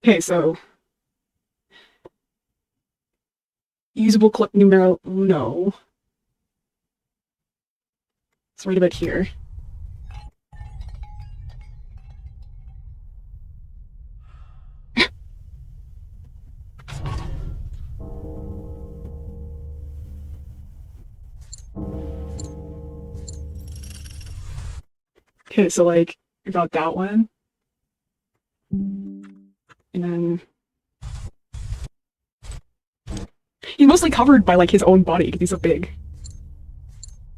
Okay, so usable clip numero uno. It's right about here. Okay, so like I got that one, and then he's mostly covered by like his own body because he's so big.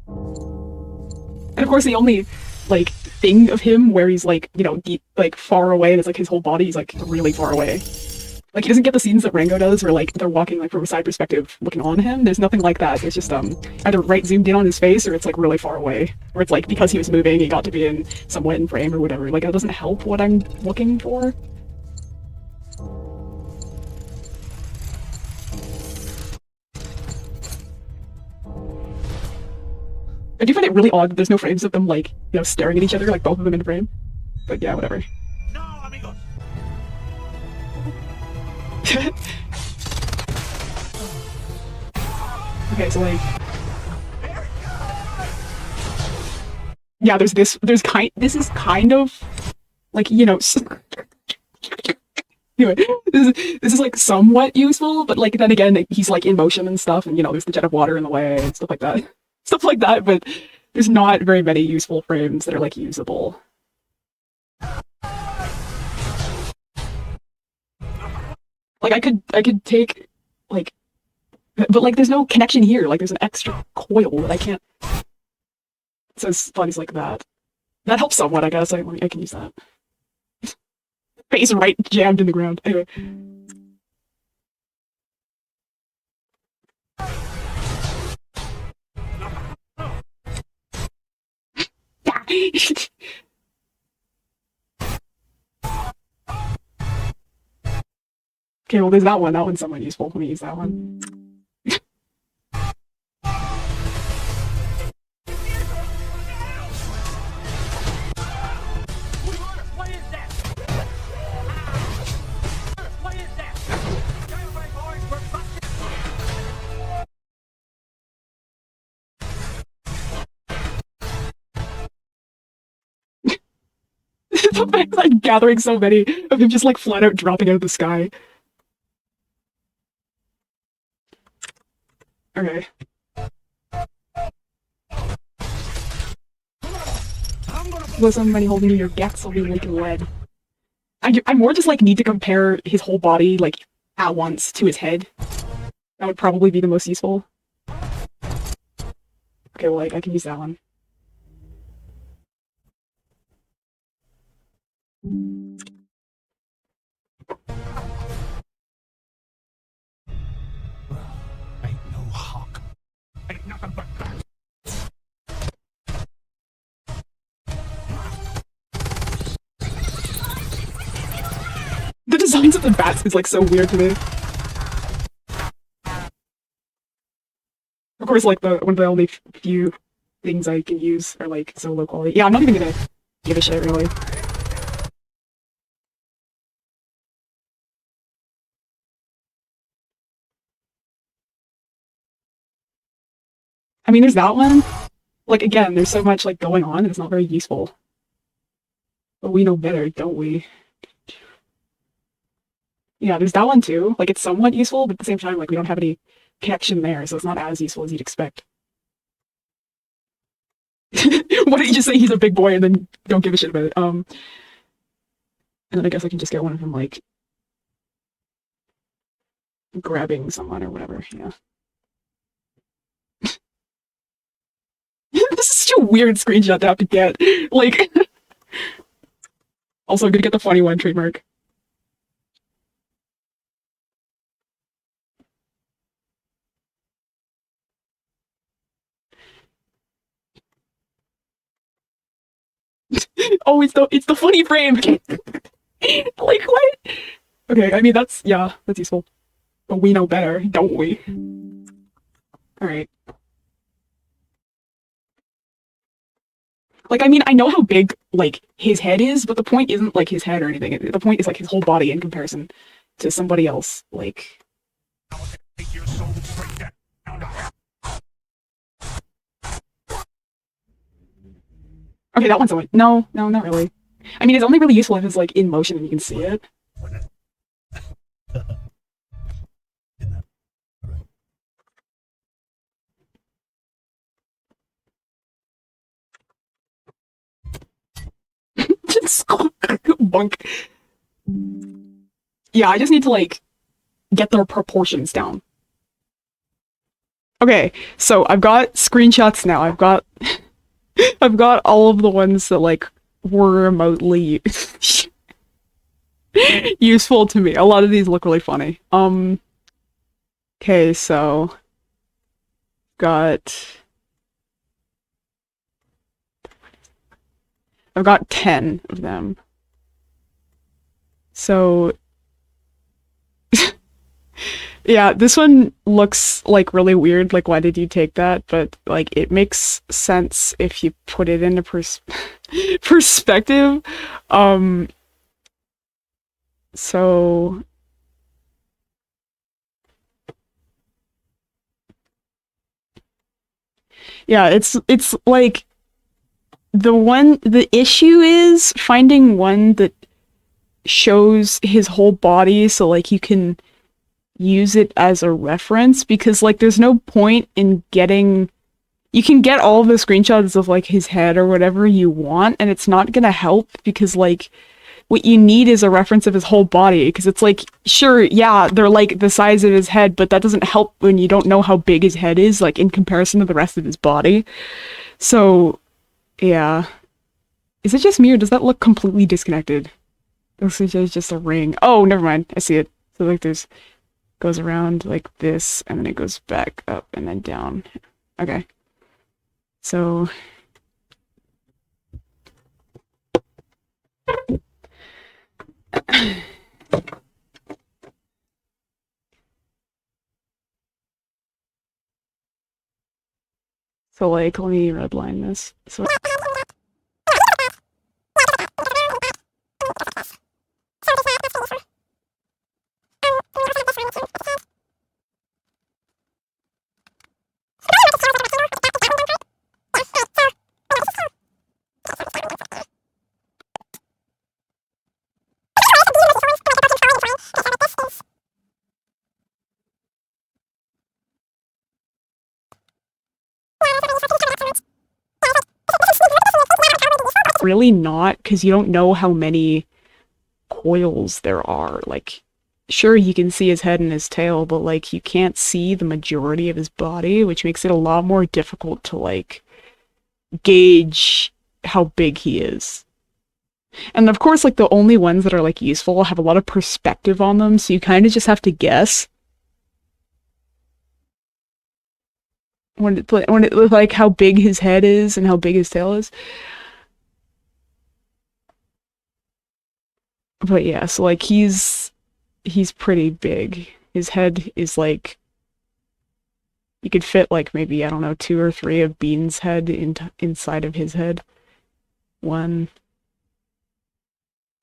And of course, the only like thing of him where he's like deep, like far away, and it's like his whole body is like really far away. Like he doesn't get the scenes that Rango does, where like they're walking like from a side perspective, looking on him. There's nothing like that. It's just either right zoomed in on his face, or it's like really far away, or it's like because he was moving, he got to be in somewhat in frame or whatever. Like that doesn't help what I'm looking for. I do find it really odd that there's no frames of them like staring at each other, like both of them in frame. But yeah, whatever. No, amigos. Okay, so like yeah, there's this. There's kind. This is kind of like anyway, this is like somewhat useful, but like then again, he's like in motion and stuff, and there's the jet of water in the way and stuff like that, stuff like that. But there's not very many useful frames that are like usable. Like I could take like, but like there's no connection here. Like there's an extra coil that I can't. It says things like that. That helps somewhat, I guess. I can use that. Face right jammed in the ground. Anyway. Okay, well there's that one. That one's somewhat useful. Let me use that one. The fact like gathering so many of him just like flat out dropping out of the sky. Okay. Was somebody holding your guts will be leaking lead. I more just like need to compare his whole body like at once to his head. That would probably be the most useful. Okay, well like I can use that one. Ain't no hawk. Ain't nothing but that. The designs of the bats is like so weird to me. Of course, like the one of the only few things I can use are like so low quality. Yeah, I'm not even gonna give a shit really. I mean, there's that one. Like again, there's so much like going on, and it's not very useful. But we know better, don't we? Yeah, there's that one too. Like it's somewhat useful, but at the same time, like we don't have any connection there, so it's not as useful as you'd expect. Why don't you just say he's a big boy and then don't give a shit about it? And then I guess I can just get one of him like grabbing someone or whatever. Yeah. This is such a weird screenshot to have to get. Like, also I'm gonna get the funny one trademark. Oh, it's the funny frame. Like what? Okay, I mean that's yeah, that's useful. But we know better, don't we? All right. Like, I mean, I know how big, like, his head is, but the point isn't, like, his head or anything. The point is, like, his whole body in comparison to somebody else. Like, Take your soul straight down. okay, that one's the one. No, no, not really. I mean, it's only really useful if it's, like, in motion and you can see it. Just bunk. Yeah, I just need to, like, get their proportions down. Okay, so I've got screenshots now. I've got all of the ones that like were remotely useful to me. A lot of these look really funny. Okay, so got I've got 10 of them. So yeah, this one looks like really weird. Like, why did you take that? But like, it makes sense if you put it into perspective. Um, so yeah, it's like the issue is finding one that shows his whole body so like you can use it as a reference because like there's no point in getting you can get all of the screenshots of like his head or whatever you want and it's not gonna help because like what you need is a reference of his whole body because it's like sure yeah they're like the size of his head but that doesn't help when you don't know how big his head is like in comparison to the rest of his body. So yeah, is it just me or does that look completely disconnected? It looks like it's just a ring. Oh, never mind, I see it. So like there's goes around like this and then it goes back up and then down. Okay, so so like let me redline this. So really not because you don't know how many coils there are. Like sure you can see his head and his tail but like you can't see the majority of his body which makes it a lot more difficult to like gauge how big he is. And of course like the only ones that are like useful have a lot of perspective on them so you kind of just have to guess when it like how big his head is and how big his tail is. But yeah, so like he's pretty big. His head is like you could fit like maybe I don't know 2 or 3 of Bean's head inside of his head. One.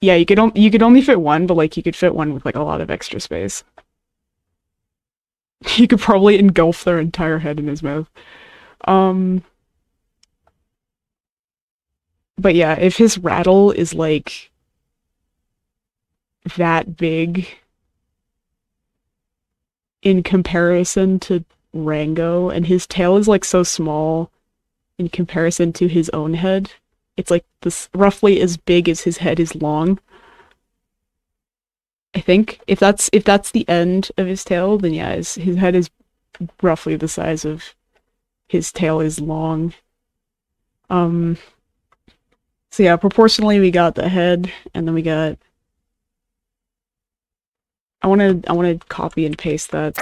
Yeah, you could only fit one, but like you could fit one with like a lot of extra space. You could probably engulf their entire head in his mouth. Um, but yeah, if his rattle is like that big in comparison to Rango, and his tail is like so small in comparison to his own head. It's like this roughly as big as his head is long. I think if that's the end of his tail, then yeah, his head is roughly the size of his tail is long. Um, so yeah, proportionally we got the head, and then we got. I wanna copy and paste that.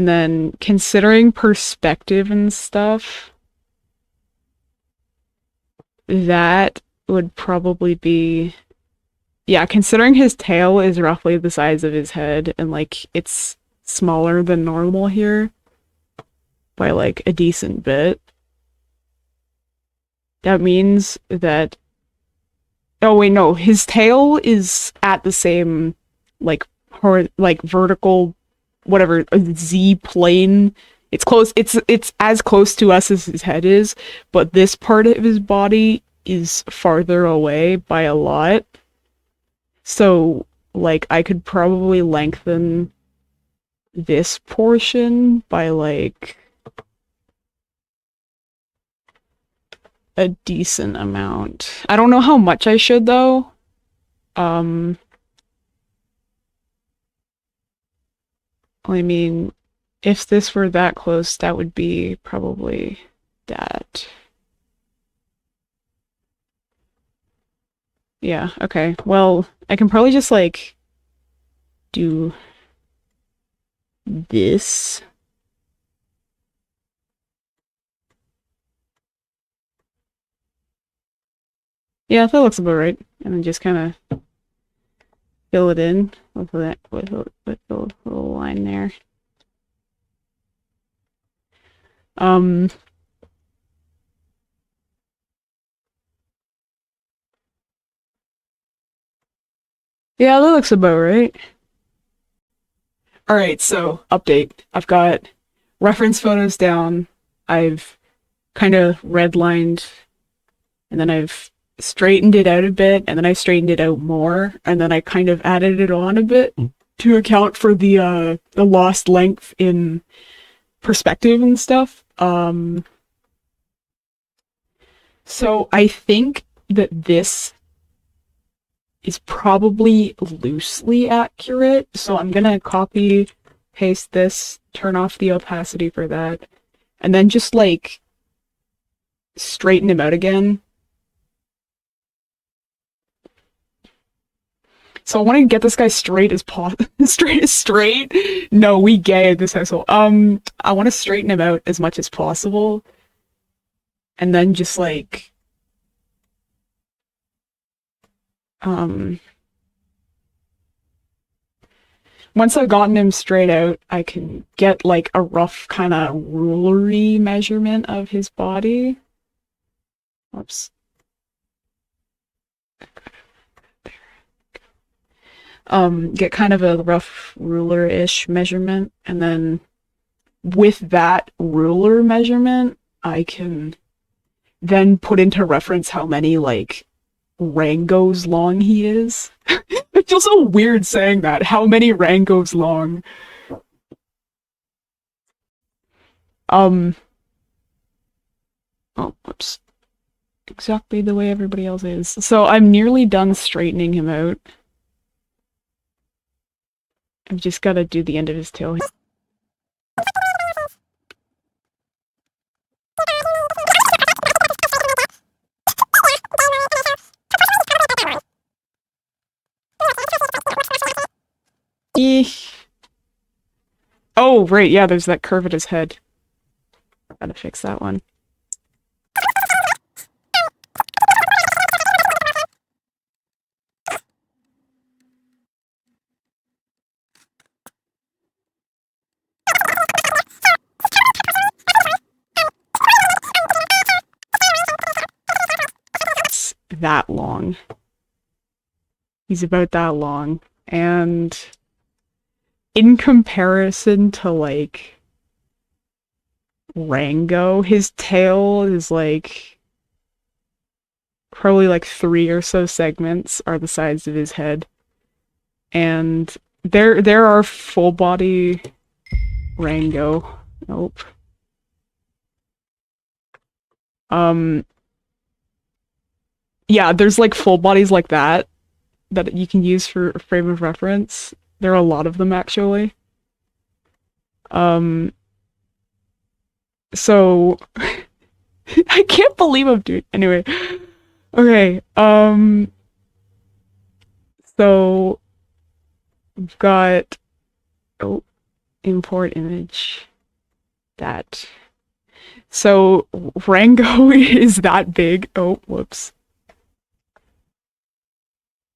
And then considering perspective and stuff, that would probably be, yeah, considering his tail is roughly the size of his head and like it's smaller than normal here by like a decent bit. That means that, oh wait, no, his tail is at the same like like vertical whatever Z plane. It's close. It's as close to us as his head is, but this part of his body is farther away by a lot. So like I could probably lengthen this portion by like a decent amount. I don't know how much I should though. Um I mean, if this were that close, that would be probably that. Yeah, okay. Well, I can probably just like do this. Yeah, that looks about right. And then just kind of fill it in with that with the little line there. Um yeah, that looks about right. All right, so update. I've got reference photos down. I've kind of redlined and then I've straightened it out a bit and then I straightened it out more and then I kind of added it on a bit to account for the lost length in perspective and stuff. So I think that this is probably loosely accurate. So I'm gonna copy, paste this, turn off the opacity for that, and then just like straighten him out again. So I want to get this guy straight as straight. No, we gay at this household. I want to straighten him out as much as possible, and then just like once I've gotten him straight out, I can get like a rough kind of rulery measurement of his body. Oops. Get kind of a rough ruler-ish measurement, and then with that ruler measurement, I can then put into reference how many like Rangoes long he is. It feels so weird saying that. How many Rangoes long? Um. Oh, whoops. Exactly the way everybody else is. So I'm nearly done straightening him out. I've just got to do the end of his tail. Oh, right, yeah, there's that curve at his head. Gotta fix that one. It's that long. He's about that long. And in comparison to like Rango, his tail is like probably like 3 or so segments are the size of his head. And there are full body Rango. Nope. Yeah, there's like full bodies like that you can use for a frame of reference. There are a lot of them actually. So I can't believe I'm doing anyway. Okay, so we've got oh Import image. That. So Rango is that big. Oh, whoops.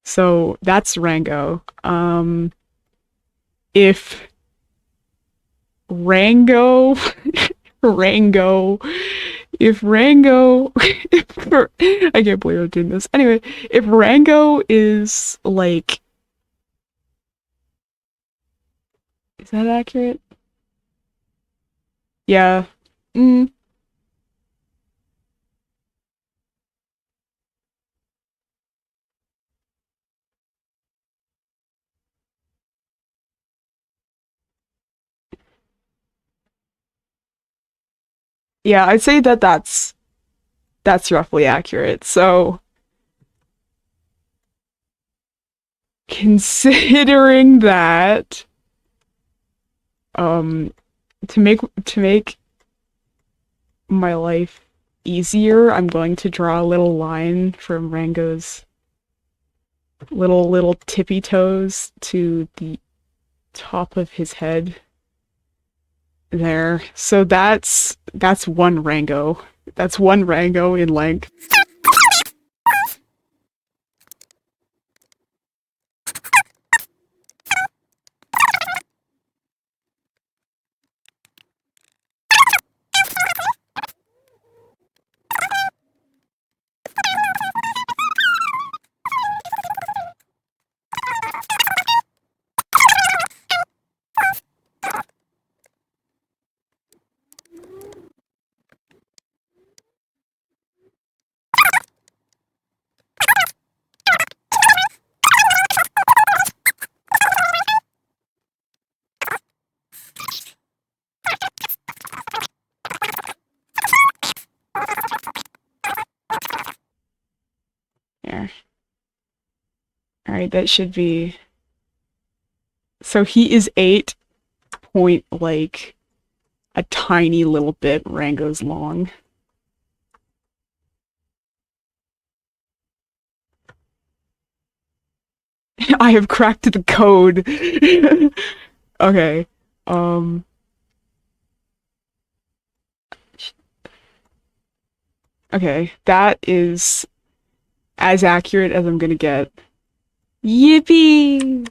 So that's Rango. If Rango, Rango, if Rango, I can't believe I'm doing this. Anyway, if Rango is like, is that accurate? Yeah. Mm, yeah, I'd say that that's roughly accurate. So considering that, um, to make my life easier, I'm going to draw a little line from Rango's little tippy toes to the top of his head there. So that's one Rango. That's one Rango in length. There. All right, that should be. So he is 8 point like a tiny little bit Rango's long. I have cracked the code. Okay. Um okay, that is as accurate as I'm gonna get. Yippee!